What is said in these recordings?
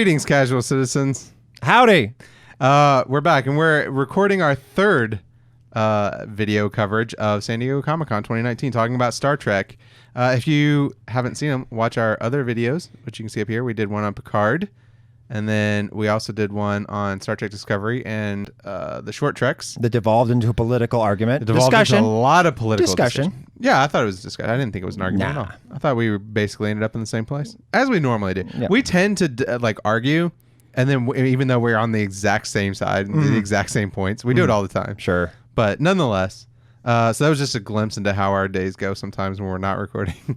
Greetings, casual citizens. Howdy. We're back, and we're recording our third video coverage of San Diego Comic-Con 2019, talking about Star Trek. If you haven't seen them, watch our other videos, which you can see up here. We did one on Picard, and then we also did one on Star Trek Discovery and the short treks. That devolved into a political argument. It devolved into a lot of political discussion. decision. Yeah, I thought it was discussion. I didn't think it was an argument at all. I thought we basically ended up in the same place, as we normally do. Yeah. We tend to argue, and then even though we're on the exact same side, the exact same points, we do it all the time. Sure. But nonetheless, so that was just a glimpse into how our days go sometimes when we're not recording.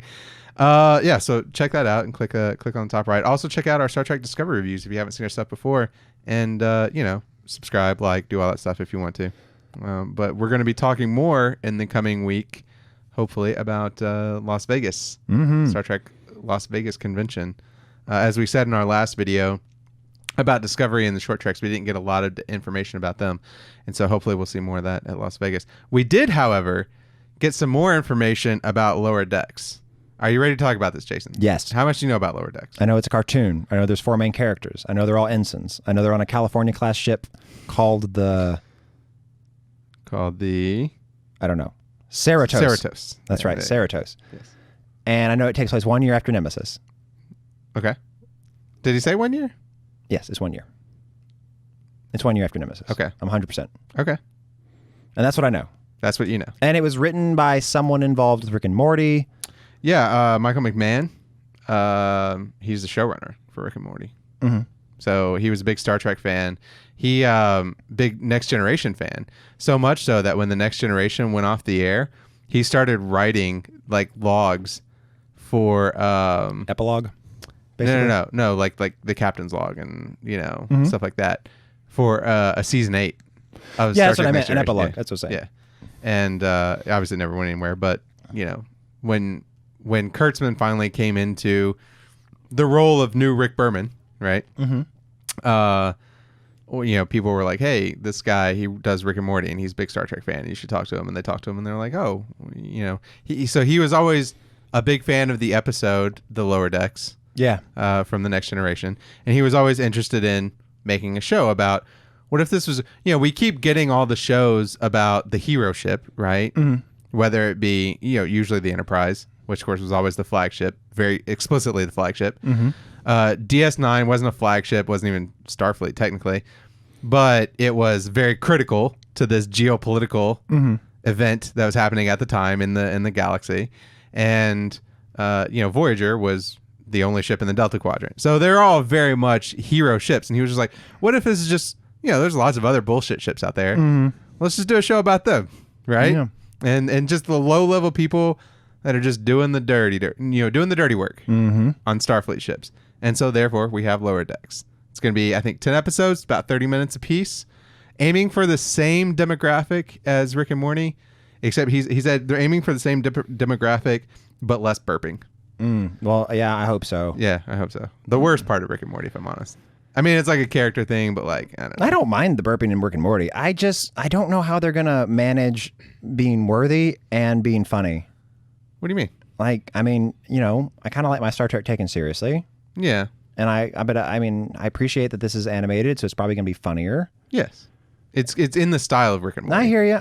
Yeah, so check that out and click on the top right. Also check out our Star Trek Discovery reviews if you haven't seen our stuff before, and subscribe, do all that stuff if you want to. But we're going to be talking more in the coming week, hopefully, about Las Vegas, Star Trek Las Vegas convention. As we said in our last video about Discovery and the short treks, we didn't get a lot of information about them, and so hopefully we'll see more of that at Las Vegas. We did, however, get some more information about Lower Decks. Are you ready to talk about this, Jason? Yes. How much do you know about Lower Decks? I know it's a cartoon. I know there's 4 main characters. I know they're all ensigns. I know they're on a California-class ship called the... I don't know. Cerritos. Cerritos. That's right, Cerritos. Yes. And I know it takes place 1 year after Nemesis. Okay. Did he say 1 year? Yes, it's 1 year. It's 1 year after Nemesis. Okay. I'm 100%. Okay. And that's what I know. That's what you know. And it was written by someone involved with Rick and Morty. Yeah, Michael McMahon. He's the showrunner for Rick and Morty. Mm-hmm. So he was a big Star Trek fan. He big Next Generation fan. So much so that when the Next Generation went off the air, he started writing logs for Epilogue. Basically. No, like the captain's log and stuff like that for a season 8 of Star that's Trek what I Next meant. An Generation. epilogue. That's what I'm saying. Yeah, and obviously never went anywhere. But when Kurtzman finally came into the role of new Rick Berman, right? People were like, "Hey, this guy, he does Rick and Morty, and he's a big Star Trek fan. You should talk to him." And they talked to him, and they're like, "Oh, he was always a big fan of the episode, The Lower Decks." Yeah. From the Next Generation, and he was always interested in making a show about what if this was, we keep getting all the shows about the hero ship, right? Whether it be, usually the Enterprise, which of course was always the flagship, very explicitly the flagship. DS9 wasn't a flagship, wasn't even Starfleet technically, but it was very critical to this geopolitical event that was happening at the time in the galaxy, and Voyager was the only ship in the Delta Quadrant. So they're all very much hero ships. And he was just like, what if this is just, there's lots of other bullshit ships out there. Let's just do a show about them. Right. Yeah. And just the low level people that are just doing the dirty work on Starfleet ships. And so therefore we have Lower Decks. It's going to be, I think, 10 episodes, about 30 minutes a piece, aiming for the same demographic as Rick and Morty, except he said they're aiming for the same demographic, but less burping. Well, yeah, I hope so. Yeah, I hope so. The worst part of Rick and Morty, if I'm honest. I mean, it's like a character thing, but I don't know. I don't mind the burping in Rick and Morty. I don't know how they're going to manage being worthy and being funny. What do you mean? I kind of like my Star Trek taken seriously. Yeah. And I appreciate that this is animated, so it's probably going to be funnier. Yes. It's in the style of Rick and Morty. I hear you.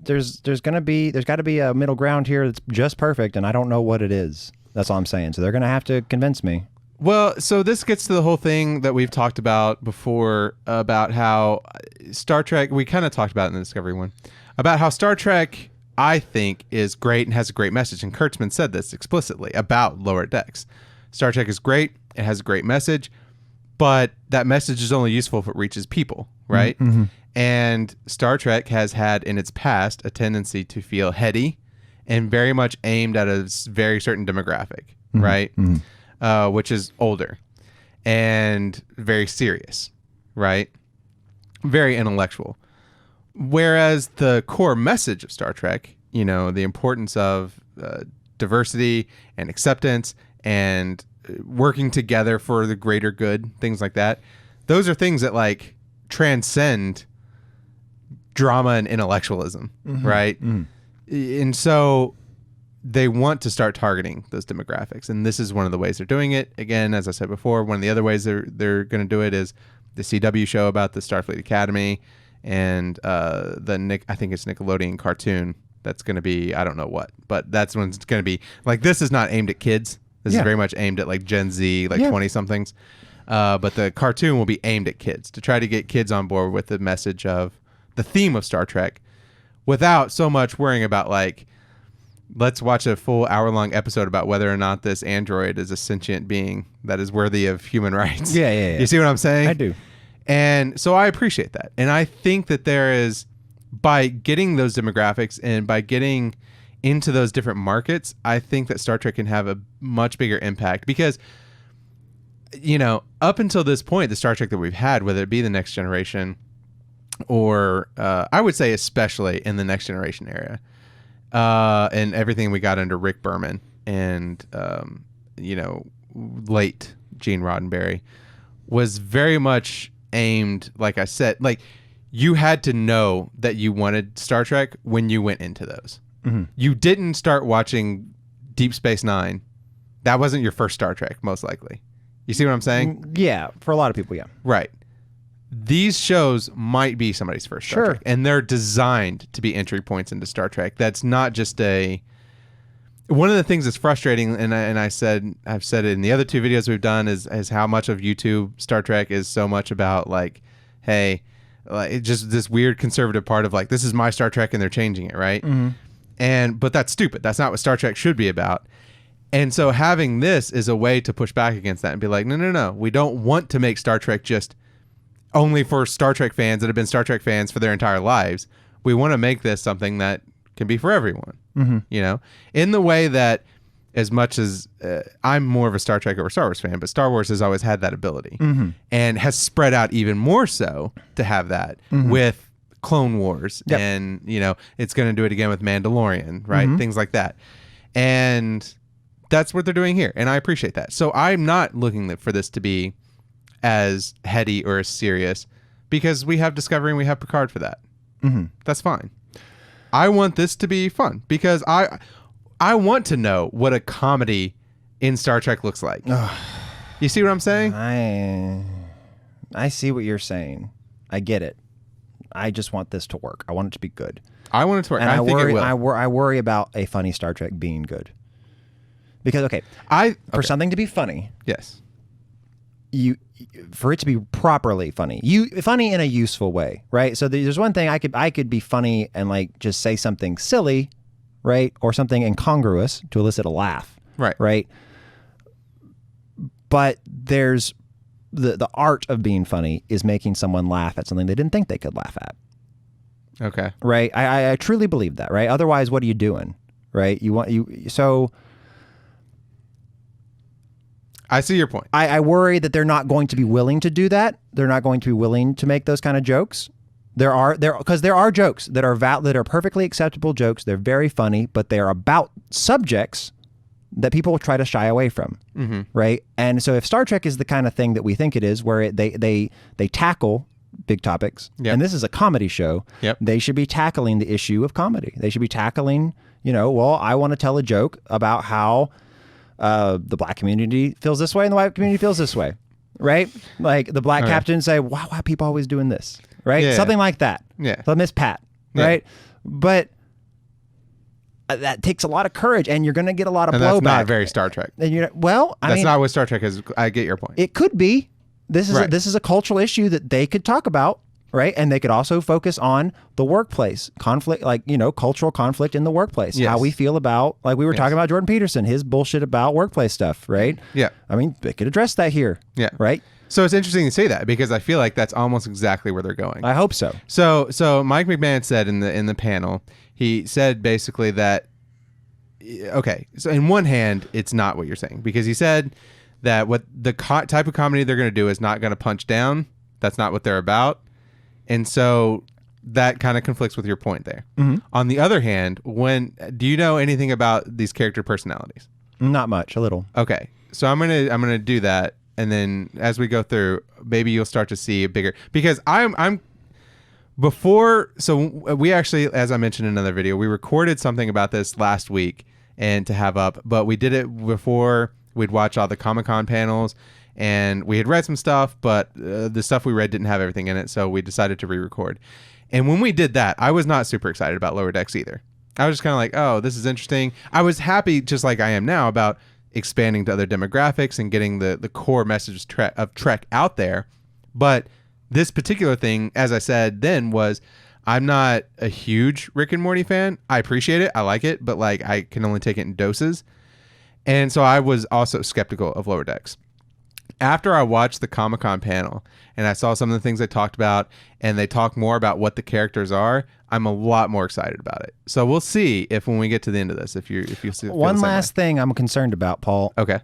There's got to be a middle ground here that's just perfect, and I don't know what it is. That's all I'm saying. So they're going to have to convince me. Well, so this gets to the whole thing that we've talked about before about how Star Trek, we kind of talked about it in the Discovery one, about how Star Trek, I think, is great and has a great message. And Kurtzman said this explicitly about Lower Decks. Star Trek is great. It has a great message, but that message is only useful if it reaches people, right? And Star Trek has had in its past a tendency to feel heady and very much aimed at a very certain demographic, right? Which is older and very serious, right? Very intellectual. Whereas the core message of Star Trek, the importance of diversity and acceptance and working together for the greater good, things like that, those are things that transcend drama and intellectualism, right? And so they want to start targeting those demographics, and this is one of the ways they're doing it. Again, as I said before, one of the other ways they're going to do it is the CW show about the Starfleet Academy, and I think it's Nickelodeon cartoon that's going to be, I don't know what, but that's when it's going to be like, this is not aimed at kids. This is very much aimed at like Gen Z, like 20 somethings. But the cartoon will be aimed at kids to try to get kids on board with the message of the theme of Star Trek without so much worrying about like, let's watch a full hour-long episode about whether or not this android is a sentient being that is worthy of human rights. Yeah. You see what I'm saying? I do. And so I appreciate that. And I think that there is, by getting those demographics and by getting into those different markets, I think that Star Trek can have a much bigger impact because, up until this point, the Star Trek that we've had, whether it be the Next Generation or I would say especially in the Next Generation era, and everything we got under Rick Berman and, late Gene Roddenberry was very much aimed, like I said, like you had to know that you wanted Star Trek when you went into those. Mm-hmm. You didn't start watching Deep Space Nine. That wasn't your first Star Trek, most likely. You see what I'm saying? Yeah, for a lot of people, yeah. Right. These shows might be somebody's first Star Trek, and they're designed to be entry points into Star Trek. That's not just one of the things that's frustrating, and I've said it in the other two videos we've done, is how much of YouTube Star Trek is so much about like, hey, like it's just this weird conservative part of like, this is my Star Trek and they're changing it, right? Mm-hmm. But that's stupid. That's not what Star Trek should be about. And so having this is a way to push back against that and be like, no, we don't want to make Star Trek just only for Star Trek fans that have been Star Trek fans for their entire lives. We want to make this something that can be for everyone, in the way that, as much as I'm more of a Star Trek over Star Wars fan, but Star Wars has always had that ability and has spread out even more so to have that with Clone Wars. Yep. And, it's going to do it again with Mandalorian, right? Things like that. And that's what they're doing here. And I appreciate that. So I'm not looking for this to be as heady or as serious because we have Discovery and we have Picard for that. That's fine. I want this to be fun because I want to know what a comedy in Star Trek looks like. You see what I'm saying? I see what you're saying. I get it. I just want this to work. I want it to be good. I want it to work. And I think worry, it will. I worry about a funny Star Trek being good. Because for something to be funny, yes, for it to be properly funny, funny in a useful way, right? So there's one thing I could be funny and like just say something silly, right, or something incongruous to elicit a laugh, right. But there's the art of being funny is making someone laugh at something they didn't think they could laugh at. Okay, right. I truly believe that, right? Otherwise, what are you doing, right? So. I see your point. I worry that they're not going to be willing to do that. They're not going to be willing to make those kind of jokes. Because there are jokes that are perfectly acceptable jokes. They're very funny, but they are about subjects that people try to shy away from, right? And so if Star Trek is the kind of thing that we think it is, where they tackle big topics, and this is a comedy show, they should be tackling the issue of comedy. They should be tackling, I want to tell a joke about how the black community feels this way and the white community feels this way, right? Like the black captain say, why are people always doing this, right? Yeah. Something like that. Yeah. So Miss Pat, right? But that takes a lot of courage, and you're going to get a lot of blowback. That's not very Star Trek. And that's not what Star Trek is. I get your point. It could be. This is a cultural issue that they could talk about. Right. And they could also focus on the workplace conflict, like, cultural conflict in the workplace, how we feel about, like we were talking about Jordan Peterson, his bullshit about workplace stuff. Right. Yeah. I mean, they could address that here. Yeah. Right. So it's interesting to say that because I feel like that's almost exactly where they're going. I hope so. So Mike McMahon said in the panel, he said basically that, okay, so in one hand, it's not what you're saying because he said that what the type of comedy they're going to do is not going to punch down. That's not what they're about. And so that kind of conflicts with your point there. On the other hand, do you know anything about these character personalities? Not much, a little. Okay. So I'm gonna do that, and then as we go through, maybe you'll start to see a bigger, because so we actually, as I mentioned in another video, we recorded something about this last week, and to have up. But we did it before we'd watch all the Comic-Con panels, and we had read some stuff, but the stuff we read didn't have everything in it, so we decided to re-record. And when we did that, I was not super excited about Lower Decks either. I was just kind of like, oh, this is interesting. I was happy, just like I am now, about expanding to other demographics and getting the core message of Trek out there. But this particular thing, as I said then, was I'm not a huge Rick and Morty fan. I appreciate it. I like it, but like I can only take it in doses. And so I was also skeptical of Lower Decks. After I watched the Comic-Con panel and I saw some of the things they talked about, and they talk more about what the characters are, I'm a lot more excited about it. So we'll see if when we get to the end of this, if you see one last thing I'm concerned about, Paul. Okay.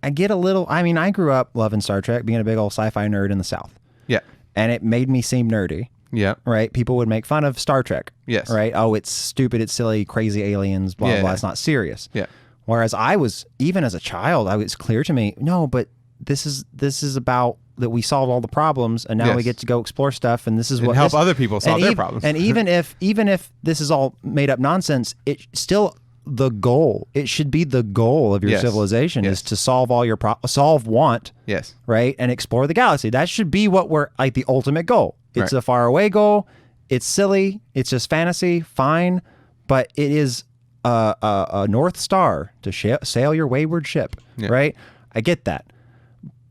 I get a little. I mean, I grew up loving Star Trek, being a big old sci-fi nerd in the South. Yeah. And it made me seem nerdy. Yeah. Right. People would make fun of Star Trek. Yes. Right. Oh, it's stupid. It's silly. Crazy aliens. Blah blah. It's not serious. Yeah. Whereas I was, even as a child, it's clear to me. No, but this is about that we solved all the problems, and now we get to go explore stuff, and this is what help other people solve their problems. And even if this is all made up nonsense, it's still the goal. It should be the goal of your civilization is to solve all your solve want. Yes. Right, and explore the galaxy. That should be what we're like the ultimate goal. It's a faraway goal. It's silly. It's just fantasy. Fine, but it is a North Star to sail your wayward ship. Yeah. Right. I get that.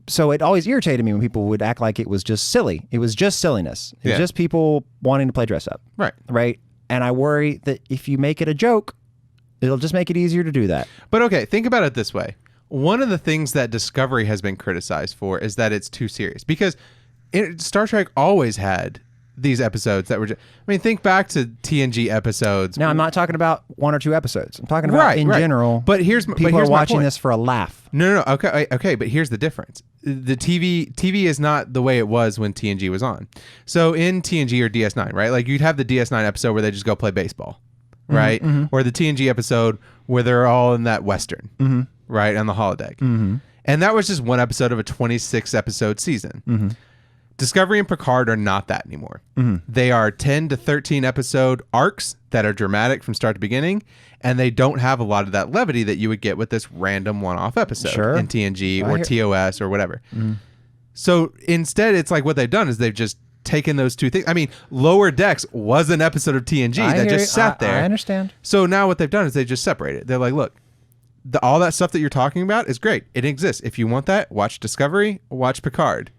So it always irritated me when people would act like it was just silly. It was just silliness. It was just people wanting to play dress up. Right. Right. And I worry that if you make it a joke, it'll just make it easier to do that. But okay, think about it this way. One of the things that Discovery has been criticized for is that it's too serious, because Star Trek always had these episodes that were just, I mean, think back to TNG episodes. Now, I'm not talking about one or two episodes. I'm talking about in general. But people are watching this for a laugh. No. Okay. But here's the difference. The TV is not the way it was when TNG was on. So in TNG or DS9, right? Like you'd have the DS9 episode where they just go play baseball, right? Mm-hmm. Or the TNG episode where they're all in that Western, right? On the holodeck. Mm-hmm. And that was just one episode of a 26 episode season. Mm-hmm. Discovery and Picard are not that anymore. Mm-hmm. They are 10 to 13 episode arcs that are dramatic from start to beginning, and they don't have a lot of that levity that you would get with this random one-off episode in TNG or TOS or whatever. Mm-hmm. So instead, it's like what they've done is they've just taken those two things. I mean, Lower Decks was an episode of TNG that just sat there. I understand. So now what they've done is they just separate it. They're like, look, all that stuff that you're talking about is great. It exists. If you want that, watch Discovery, watch Picard.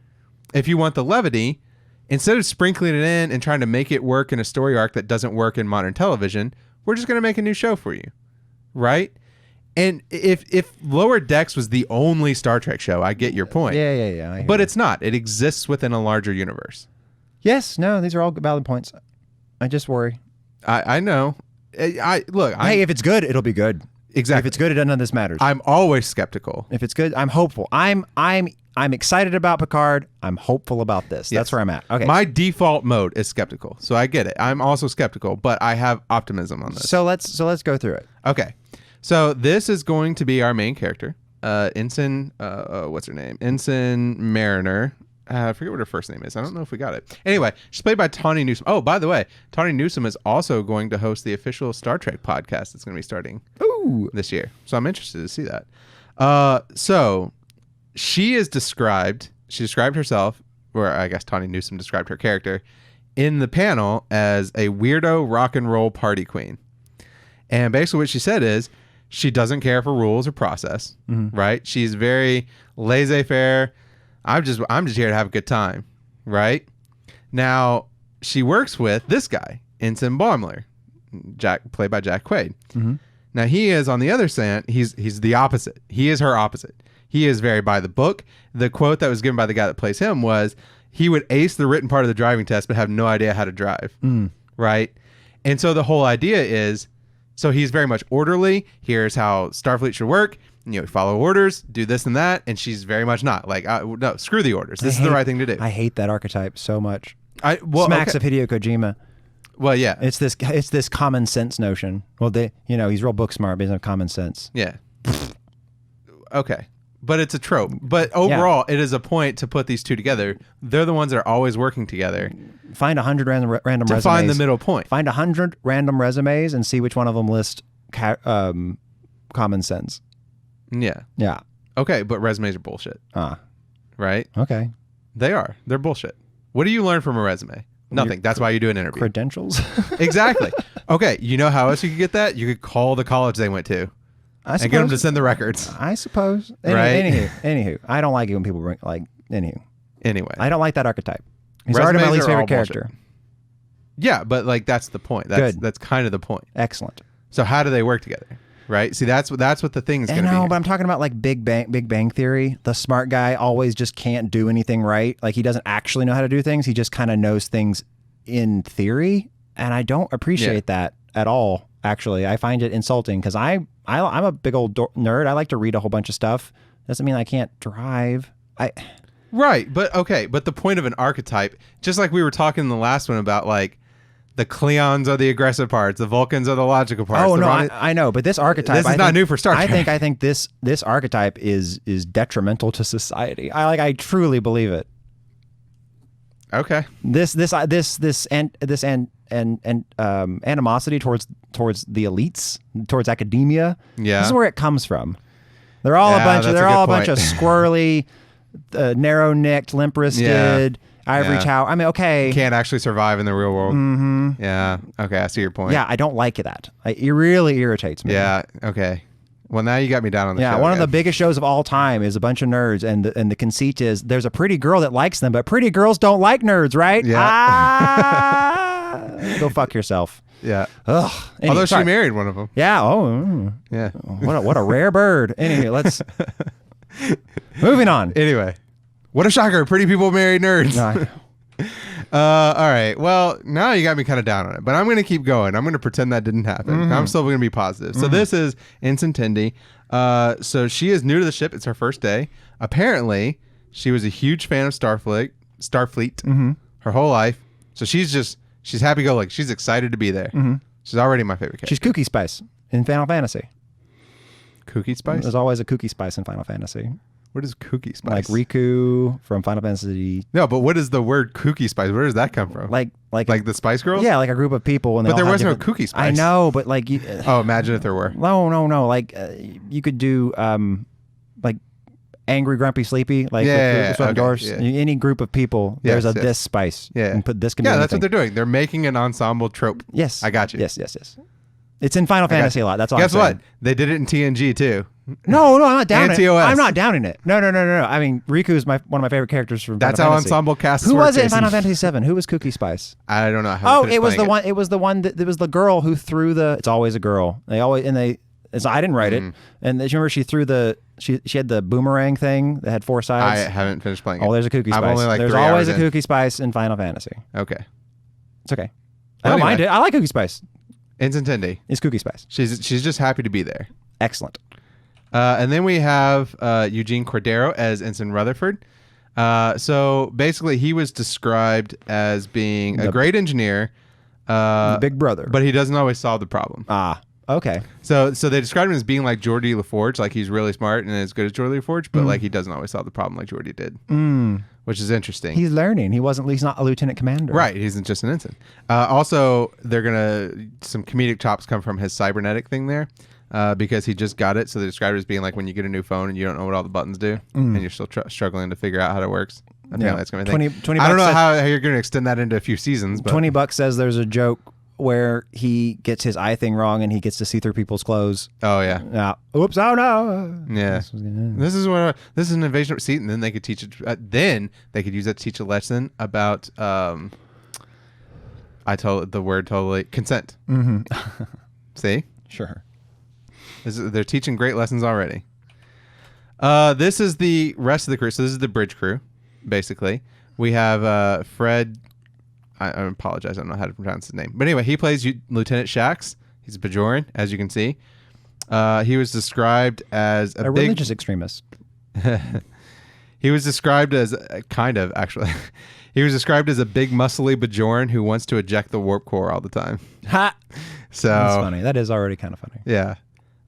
If you want the levity, instead of sprinkling it in and trying to make it work in a story arc that doesn't work in modern television, we're just going to make a new show for you, right? And if Lower Decks was the only Star Trek show, I get your point. Yeah. But it's not. It exists within a larger universe. Yes. No, these are all valid points. I just worry. I know. Hey, if it's good, it'll be good. Exactly. If it's good, none of this matters. I'm always skeptical. If it's good, I'm hopeful. I'm excited about Picard. I'm hopeful about this. Yes. That's where I'm at. Okay. My default mode is skeptical, so I get it. I'm also skeptical, but I have optimism on this. So let's go through it. Okay. So this is going to be our main character, Insin. What's her name? Insin Mariner. I forget what her first name is. I don't know if we got it. Anyway, she's played by Tawny Newsome. Oh, by the way, Tawny Newsome is also going to host the official Star Trek podcast that's going to be starting this year. So I'm interested to see that. So she described herself, or I guess Tawny Newsome described her character in the panel as a weirdo rock and roll party queen. And basically what she said is she doesn't care for rules or process, right? She's very laissez-faire. I'm just here to have a good time, right? Now, she works with this guy, Ensign Baumler, played by Jack Quaid. Mm-hmm. Now, he is on the other side. He's the opposite. He is her opposite. He is very by the book. The quote that was given by the guy that plays him was, he would ace the written part of the driving test, but have no idea how to drive, right? And so the whole idea is, so he's very much orderly. Here's how Starfleet should work. Follow orders, do this and that. And she's very much not like, no, screw the orders. This is the right thing to do. I hate that archetype so much. Smacks of Hideo Kojima. Well, yeah. It's this common sense notion. Well, he's real book smart, but he doesn't have common sense. Yeah. Okay. but it's a trope. But overall, it is a point to put these two together. They're the ones that are always working together. Find 100 random resumes. To find the middle point. Find 100 random resumes and see which one of them list common sense. Yeah. Yeah. Okay, but resumes are bullshit. Right? Okay. They are. They're bullshit. What do you learn from a resume? Nothing. That's why you do an interview. Credentials? Exactly. Okay, you know how else you could get that? You could call the college they went to. And get them to send the records. I suppose. Right? Anywho. I don't like it when people bring, Anyway. I don't like that archetype. He's already my least favorite character. Bullshit. Yeah, but like that's the point. That's kind of the point. Excellent. So how do they work together? Right? See, that's what the thing is going to be. No, but I'm talking about like Big Bang Theory. The smart guy always just can't do anything right. Like he doesn't actually know how to do things. He just kind of knows things in theory, and I don't appreciate that at all. Actually, I find it insulting because I'm a big old nerd. I like to read a whole bunch of stuff. Doesn't mean I can't drive. Right, but the point of an archetype, just like we were talking in the last one about like the Cleons are the aggressive parts, the Vulcans are the logical parts. Oh no, I know, but this archetype, this is not new for Star Trek. I think this archetype is detrimental to society. I truly believe it. Okay. This animosity towards the elites, towards academia. Yeah. This is where it comes from. They're all a bunch of squirrely, narrow-necked, limp-wristed, ivory tower. I mean, okay. Can't actually survive in the real world. Mm-hmm. Yeah. Okay, I see your point. Yeah, I don't like that. It really irritates me. Yeah. Okay. Well, now you got me down on the show. Yeah, one of the biggest shows of all time is a bunch of nerds, and the conceit is there's a pretty girl that likes them, but pretty girls don't like nerds, right? Yeah. Go fuck yourself. Yeah. Ugh. Anyway, although she married one of them. Yeah. Oh. Yeah. What a rare bird. Anyway, let's moving on. Anyway, what a shocker! Pretty people marry nerds. All right. Well, now you got me kind of down on it, but I'm going to keep going. I'm going to pretend that didn't happen. Mm-hmm. I'm still going to be positive. So this is Insin Tendi. So she is new to the ship. It's her first day. Apparently, she was a huge fan of Starfleet her whole life. So she's happy-go-lucky. She's excited to be there. Mm-hmm. She's already my favorite character. She's Kooky Spice in Final Fantasy. Kooky Spice? There's always a Kooky Spice in Final Fantasy. What is Kooky Spice? Like Riku from Final Fantasy. No, but what is the word Kooky Spice? Where does that come from? Like the Spice Girls? Yeah, like a group of people. And but there was no Kooky Spice. I know, but like... oh, imagine if there were. No. Like you could do like Angry, Grumpy, Sleepy. Like dwarfs. Yeah. Any group of people, there's this spice. Yeah. And put this can be that's what they're doing. They're making an ensemble trope. Yes. I got you. Yes. It's in Final Fantasy a lot. That's all. Guess what? They did it in TNG too. No, I'm not down it. TOS. I'm not downing it. No. I mean, Riku is one of my favorite characters from Final Fantasy. That's how ensemble casts Who work, was it in Jason? Final Fantasy VII? Who was Kooky Spice? I don't know. It was the one. It was the one that it was the girl who threw the. It's always a girl. I didn't write it. And you remember she threw she had the boomerang thing that had 4 sides. I haven't finished playing it. Oh, there's a Kooky Spice. I'm only like there's 3 always hours a Kooky Spice in Final Fantasy. Okay. It's okay. I don't mind it. I like Kooky Spice. Insin Tendi. It's Kooky Spice. She's just happy to be there. Excellent. And then we have Eugene Cordero as Ensign Rutherford. So basically, he was described as being a great engineer. Big brother. But he doesn't always solve the problem. Okay. So they described him as being like Geordi LaForge, like he's really smart and as good as Geordi LaForge, but like he doesn't always solve the problem like Geordi did, which is interesting. He's learning. He's not a lieutenant commander. Right. He's just an ensign. Also, some comedic chops come from his cybernetic thing there. Because he just got it, so they described it as being like when you get a new phone and you don't know what all the buttons do, and you're still struggling to figure out how it works. That's going to be 20 I don't know how you're going to extend that into a few seasons. But $20 says there's a joke where he gets his eye thing wrong and he gets to see through people's clothes. Oh yeah. Oops! Oh no. Yeah. This is an invasion of seat, and then they could teach it. Then they could use that to teach a lesson about. I told the word totally consent. Mm-hmm. See. Sure. They're teaching great lessons already. This is the rest of the crew. So this is the bridge crew, basically. We have Fred. I apologize. I don't know how to pronounce his name. But anyway, he plays Lieutenant Shax. He's a Bajoran, as you can see. He was described as a religious extremist. He was described as actually. He was described as a big, muscly Bajoran who wants to eject the warp core all the time. Ha! So that's funny. That is already kind of funny. Yeah.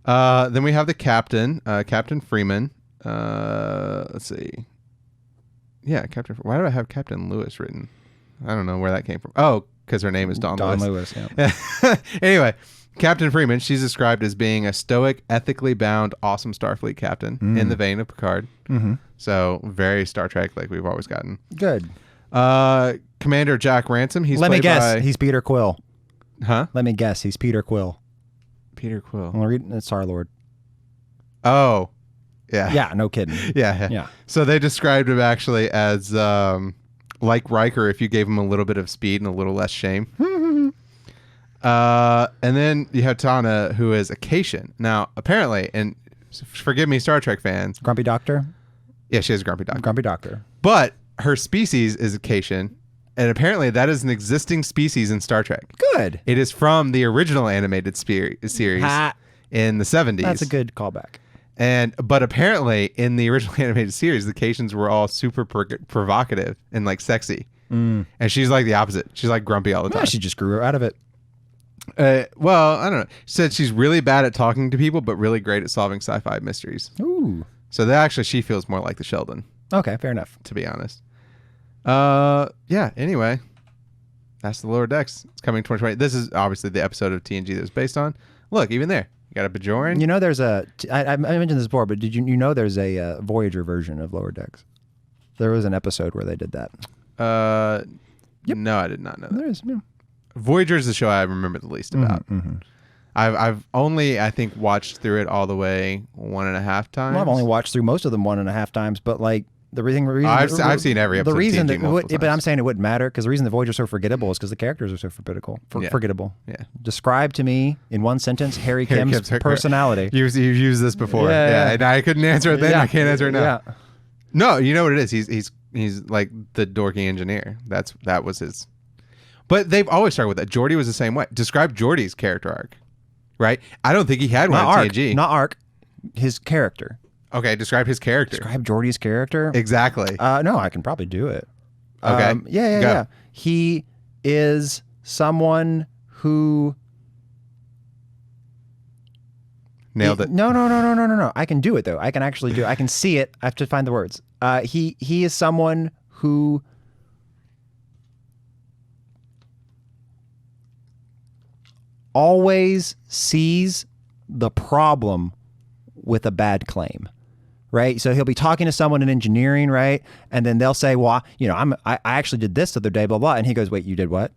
Then we have the captain, Captain Freeman. Let's see. Yeah, Captain. Why do I have Captain Lewis written? I don't know where that came from. Oh, because her name is Dawn Lewis. Yeah. Anyway, Captain Freeman, she's described as being a stoic, ethically bound, awesome Starfleet captain in the vein of Picard. Mm-hmm. So very Star Trek, like we've always gotten. Good. Commander Jack Ransom. Let me guess. He's Peter Quill. Huh? Let me guess. He's Peter Quill. Peter Quill. It's Star-Lord. Oh. Yeah. Yeah, no kidding. Yeah. So they described him actually as like Riker if you gave him a little bit of speed and a little less shame. And then you have Tana, who is a Cation. Now, apparently, and forgive me, Star Trek fans. Grumpy Doctor? Yeah, she is a Grumpy Doctor. Grumpy Doctor. But her species is a Cation, and apparently that is an existing species in Star Trek. Good. It is from the original animated series in the 70s. That's a good callback. But apparently in the original animated series, the Cations were all super provocative and like sexy. And she's like the opposite. She's like grumpy all the time. Yeah, she just grew out of it. Well, I don't know. She said she's really bad at talking to people, but really great at solving sci-fi mysteries. Ooh. So she feels more like the Sheldon. Okay, fair enough. To be honest. Yeah, anyway. That's the Lower Decks. It's coming 2020. This is obviously the episode of TNG that it's based on. Look, even there. You got a Bajoran. You know, there's I mentioned this before, but did you know there's a Voyager version of Lower Decks? There was an episode where they did that. Yep. No, I did not know that. There is, yeah. Voyagers is the show I remember the least about. Mm-hmm. I've only, I think, watched through it all the way 1.5 times. Well, I've only watched through most of them 1.5 times, but like the reason I've seen every episode. The reason that, but I'm saying it wouldn't matter because the reason the Voyager's so forgettable is because the characters are so forgettable. Yeah. Describe to me in one sentence Harry Kim's personality. You've used this before. Yeah. And I couldn't answer it then. I can't answer it now. Yeah. No, you know what it is. He's like the dorky engineer. That was his. But they've always started with that. Geordi was the same way. Describe Geordi's character arc, right? I don't think he had one at TNG. Not arc, his character. Okay, describe his character. Describe Geordi's character? Exactly. No, I can probably do it. Okay. Yeah. He is someone who... Nailed it. No. I can do it, though. I can actually do it. I can see it. I have to find the words. He is someone who... always sees the problem with a bad claim, right? So he'll be talking to someone in engineering, right? And then they'll say, well, I actually did this the other day, blah, blah. And he goes, wait, you did what?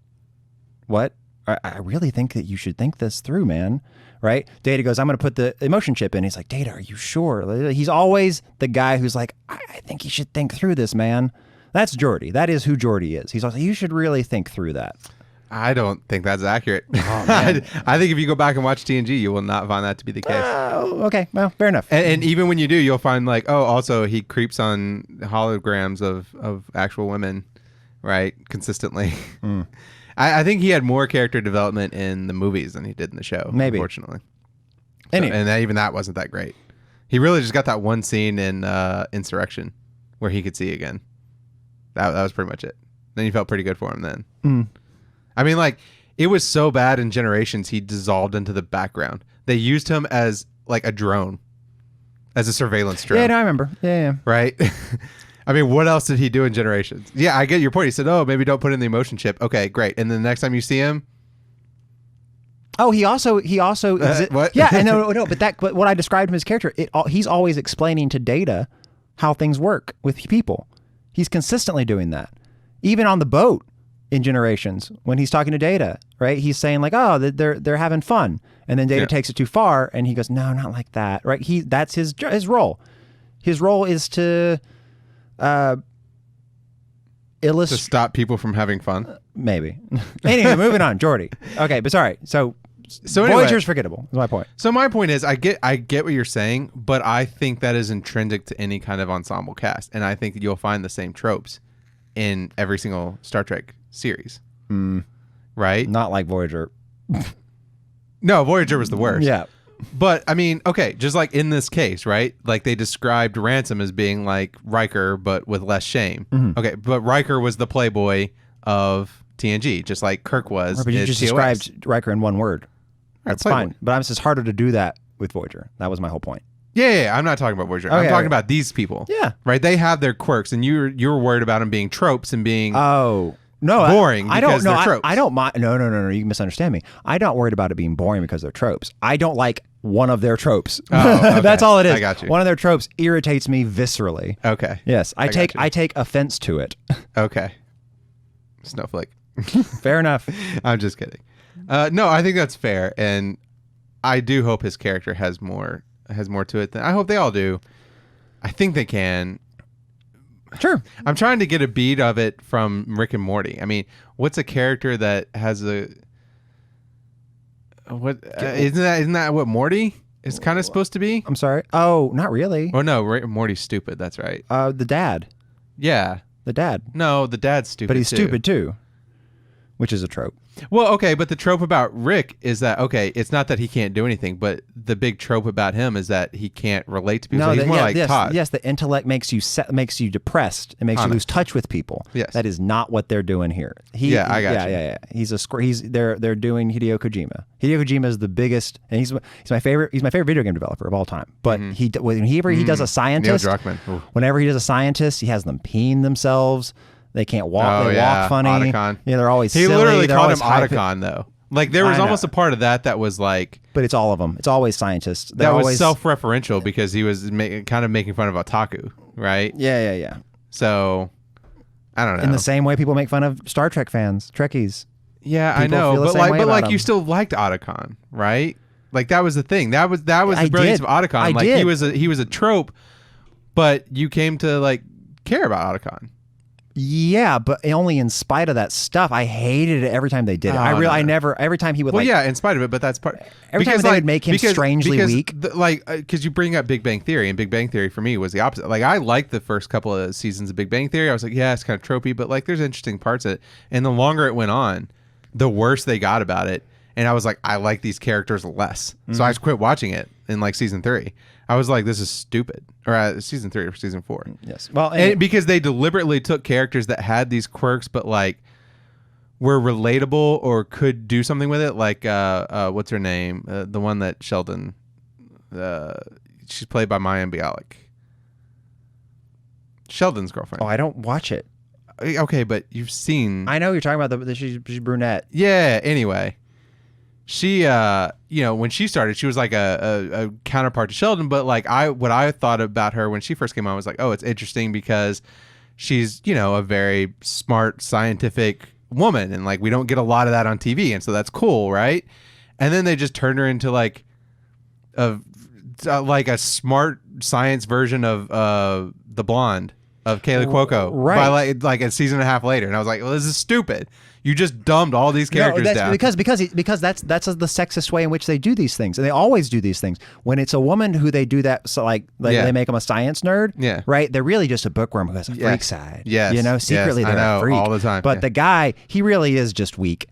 What? I really think that you should think this through, man. Right? Data goes, I'm going to put the emotion chip in. He's like, Data, are you sure? He's always the guy who's like, I think you should think through this, man. That's Geordi. That is who Geordi is. He's also, you should really think through that. I don't think that's accurate. Oh, I think if you go back and watch TNG, you will not find that to be the case. Okay, well, fair enough. And even when you do, you'll find like, also he creeps on holograms of actual women, right? Consistently. I think he had more character development in the movies than he did in the show. Maybe. Unfortunately. Anyway. And even that wasn't that great. He really just got that one scene in Insurrection where he could see again. That was pretty much it. Then you felt pretty good for him then. I mean, like, it was so bad in Generations, he dissolved into the background. They used him as, like, a drone. As a surveillance drone. Yeah, no, I remember. Yeah. Right? I mean, what else did he do in Generations? Yeah, I get your point. He said, maybe don't put in the emotion chip. Okay, great. And then the next time you see him... Oh, he also what? Yeah, no, but what I described him as character, he's always explaining to Data how things work with people. He's consistently doing that. Even on the boat. In Generations, when he's talking to Data, right? He's saying like, they're having fun. And then Data takes it too far and he goes, no, not like that, right? That's his role. His role is to illustrate... To stop people from having fun? Maybe. Anyway, moving on. Geordi. Okay, but sorry. So anyway, Voyager's forgettable, is my point. So my point is, I get what you're saying, but I think that is intrinsic to any kind of ensemble cast. And I think that you'll find the same tropes in every single Star Trek series, right? Not like Voyager. No, Voyager was the worst. Yeah, but I mean, okay, just like in this case, right? Like they described Ransom as being like Riker, but with less shame. Okay, but Riker was the playboy of TNG, just like Kirk was. Right, but you just described Riker in one word. That's fine. But it's just harder to do that with Voyager. That was my whole point. Yeah, I'm not talking about Voyagers. I'm talking about these people. Yeah. Right? They have their quirks, and you're worried about them being tropes and being boring I because don't, they're tropes. I don't mind. No. You misunderstand me. I don't worry about it being boring because they're tropes. I don't like one of their tropes. Oh, okay. That's all it is. I got you. One of their tropes irritates me viscerally. Okay. Yes, I take offense to it. Okay. Snowflake. Fair enough. I'm just kidding. No, I think that's fair, and I do hope his character has more to it than I hope they all do. I think they can. Sure. I'm trying to get a beat of it from Rick and Morty. I mean, what's a character that has isn't that what Morty is kind of supposed to be? I'm sorry. Oh, not really. Oh no, Morty's stupid. That's right. The dad. Yeah. The dad. No, the dad's stupid. But he's stupid too, which is a trope. Well, okay, but the trope about Rick is that, okay, it's not that he can't do anything, but the big trope about him is that he can't relate to people. No, so he's more like Todd. Yes, the intellect makes you depressed. It makes you lose touch with people. Yes. That is not what they're doing here. I got you. Yeah. They're doing Hideo Kojima. Hideo Kojima is the biggest, and he's my favorite video game developer of all time. But whenever he does a scientist, whenever he does a scientist, he has them peeing themselves. They can't walk. They walk funny. Otacon. Yeah, they're always He silly. literally They're called him always Otacon, though. Like, there was almost a part of that was like... But it's all of them. It's always scientists. That was self-referential because he was kind of making fun of otaku, right? Yeah. So, I don't know. In the same way people make fun of Star Trek fans, Trekkies. Yeah, I know. But you still liked Otacon, right? Like, that was the thing. That was the brilliance of Otacon. He was a trope, but you came to, like, care about Otacon. Yeah, but only in spite of that stuff. I hated it every time they did it. Every time he would in spite of it, but that's part. Every time they would make him strangely weak. Because you bring up Big Bang Theory, and Big Bang Theory for me was the opposite. Like, I liked the first couple of seasons of Big Bang Theory. I was like, yeah, it's kind of tropey, but like there's interesting parts of it. And the longer it went on, the worse they got about it. And I was like, I like these characters less. So I just quit watching it in like season 3. I was like, this is stupid. Or season 3 or season 4. Yes. Well, and because they deliberately took characters that had these quirks, but like were relatable or could do something with it. Like, what's her name? The one that Sheldon, she's played by Maya Bialik. Sheldon's girlfriend. Oh, I don't watch it. Okay, but you've seen. I know you're talking about she's brunette. Yeah. Anyway, she, when she started, she was like a counterpart to Sheldon. But like what I thought about her when she first came on was like, oh, it's interesting because she's a very smart, scientific woman, and like we don't get a lot of that on TV, and so that's cool, right? And then they just turned her into like a smart science version of the blonde of Kaylee Cuoco, right? By like a season and a half later, and I was like, well, this is stupid. You just dumbed all these characters down. Because that's the sexist way in which they do these things, and they always do these things. When it's a woman who they do that, so they make them a science nerd, right? They're really just a bookworm who has a freak side. Secretly they're a freak all the time. But the guy, he really is just weak.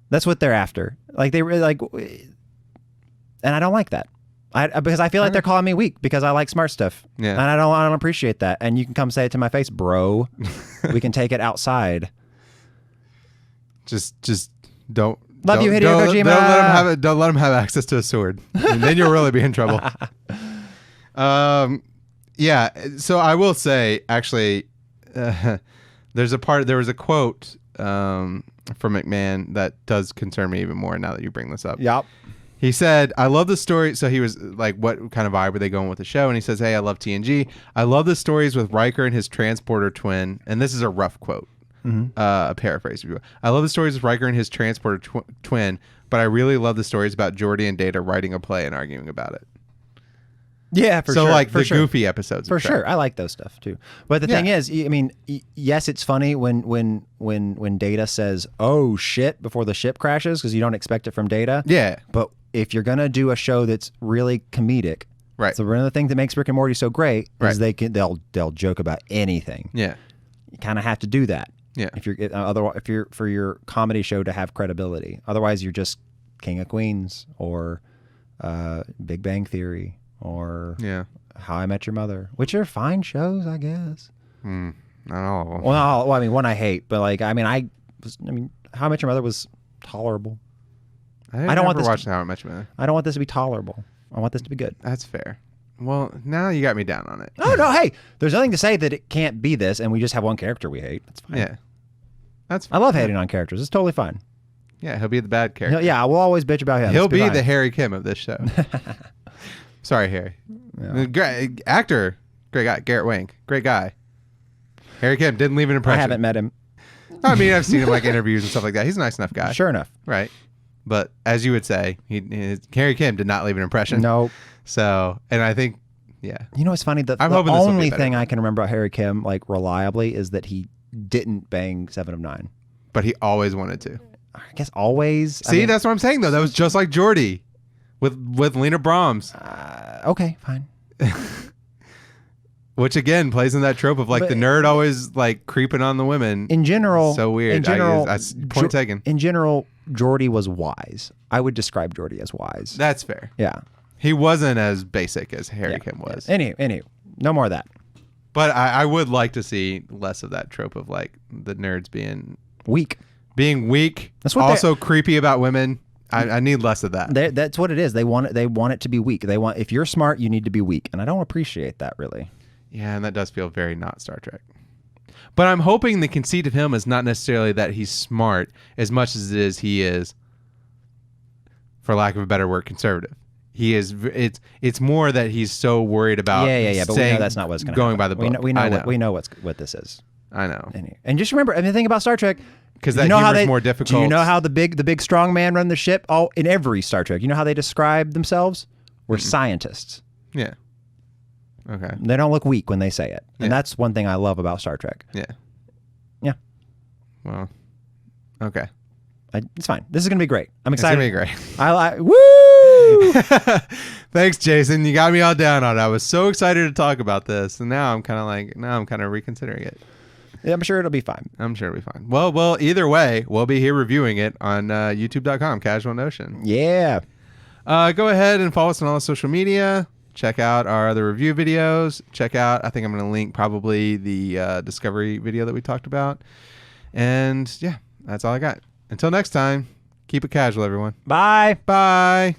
That's what they're after. Like they really like, and I don't like that. Because I feel like they're calling me weak because I like smart stuff. Yeah. And I don't appreciate that. And you can come say it to my face, bro. We can take it outside. Just don't. Love you, Hideo Kojima. Don't let him have access to a sword, and then you'll really be in trouble. Yeah. So I will say, actually, there was a quote from McMahon that does concern me even more now that you bring this up. Yep. He said, I love the story. So he was like, what kind of vibe were they going with the show? And he says, hey, I love TNG. I love the stories with Riker and his transporter twin. And this is a rough quote, a paraphrase. If you will. I love the stories with Riker and his transporter twin, but I really love the stories about Geordi and Data writing a play and arguing about it. Yeah, for sure. So like the goofy episodes. For sure. I like those stuff too. But the thing is, I mean, yes, it's funny when Data says, oh shit, before the ship crashes, because you don't expect it from Data. Yeah. But if you're going to do a show that's really comedic, right. So one of the things that makes Rick and Morty so great is they'll joke about anything. Yeah. You kind of have to do that. Yeah. If you're for your comedy show to have credibility. Otherwise you're just King of Queens or Big Bang Theory or How I Met Your Mother, which are fine shows, I guess. Not all of them. Well, I mean, one I hate, but like, I mean, How I Met Your Mother was tolerable. I don't want this. Watching How I Met Your Mother. I don't want this to be tolerable. I want this to be good. That's fair. Well, now you got me down on it. Oh no, hey, there's nothing to say that it can't be this, and we just have one character we hate. That's fine. Yeah, that's. I love hating on characters. It's totally fine. Yeah, he'll be the bad character. Yeah, we'll always bitch about him. He'll be the Harry Kim of this show. Sorry, Harry. Yeah. Great actor, great guy. Garrett Wink, great guy. Harry Kim didn't leave an impression. I haven't met him. I mean, I've seen him like interviews and stuff like that. He's a nice enough guy. Sure enough. Right. But as you would say, Harry Kim did not leave an impression. No. So, and I think, yeah. You know what's funny? The only thing I can remember about Harry Kim, like reliably, is that he didn't bang 7 of 9. But he always wanted to. I guess always. See, that's what I'm saying though. That was just like Jordy with Lena Brahms. Okay, fine. Which again plays in that trope of like But the nerd always like creeping on the women. In general, So weird. In general, Point taken. In general, Jordy was wise. I would describe Jordy as wise. That's fair. Yeah. He wasn't as basic as Harry Kim was. Yeah. Anywho, no more of that. But I would like to see less of that trope of like the nerds being Weak. That's what also creepy about women. I need less of that. That's what it is. They want it to be weak. They want, if you're smart, you need to be weak, and I don't appreciate that really. Yeah, and that does feel very not Star Trek. But I'm hoping the conceit of him is not necessarily that he's smart as much as it is he is, for lack of a better word, conservative. He is. It's more that he's so worried about. Yeah. But we know that's not what's going to going by the book. We know what this is. I know. And just remember, the thing about Star Trek, because that humor is more difficult. Do you know how the big strong man run the ship? All in every Star Trek, you know how they describe themselves? We're scientists. Yeah. Okay. They don't look weak when they say it, and that's one thing I love about Star Trek. Yeah. Yeah. Well. Okay. It's fine. This is gonna be great. I'm excited. It's gonna be great. Woo! Thanks, Jason. You got me all down on it. I was so excited to talk about this, and now I'm kind of reconsidering it. Yeah, I'm sure it'll be fine. I'm sure it'll be fine. Well, either way, we'll be here reviewing it on YouTube.com, Casual Notion. Yeah. Go ahead and follow us on all social media. Check out our other review videos. Check out, I think I'm going to link probably the Discovery video that we talked about. And yeah, that's all I got. Until next time, keep it casual, everyone. Bye. Bye.